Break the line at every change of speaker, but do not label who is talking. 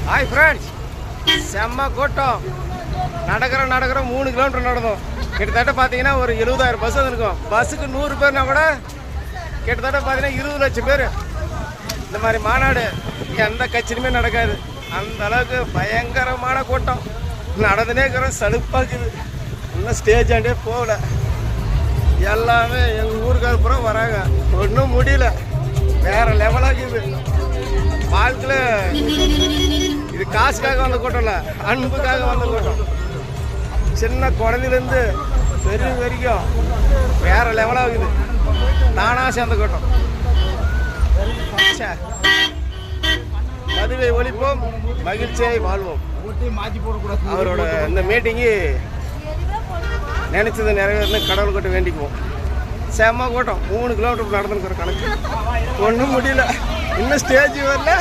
Hi friends, செம்ம கூட்டம். நடக்கிறோம் 3 கிலோமீட்டர் நடந்தோம். கிட்டத்தட்ட பார்த்தீங்கன்னா ஒரு 70,000 பஸ் இருக்கும். பஸ்ஸுக்கு 100 பேர்னா கூட கிட்டத்தட்ட பார்த்தீங்கன்னா 20 லட்சம் பேர். இந்த மாதிரி மாநாடு எந்த கட்சியிலுமே நடக்காது. அந்த அளவுக்கு பயங்கரமான கூட்டம். நடந்துனே இருக்கிறோம், சலுப்பாக்குது. இன்னும் ஸ்டேஜ் ஆண்டே போகல. எல்லாமே எங்கள் ஊருக்கார பூரா வராங்க. ஒன்றும் முடியல, வேற லெவலாகுது. வாழ்க்கையில் இது காசுக்காக வந்த கூட்டம் இல்லை, அன்புக்காக வந்த கூட்டம். சின்ன குழந்தையிலேருந்து பெரிய வரைக்கும் வேற லெவலாகுது. தானா சேர்ந்த கூட்டம். மதுவை ஒழிப்போம், மகிழ்ச்சியை வாழ்வோம். அவரோட இந்த மீட்டிங்கு நினைச்சது நிறைவேறணும், கடவுள் கிட்ட வேண்டிக்குவோம். செம்ம கூட்டம். 3 கிலோமீட்டர் நடந்துருக்கிற கணக்கு. ஒன்றும் முடியல, இன்னும் ஸ்டேஜ் வரல.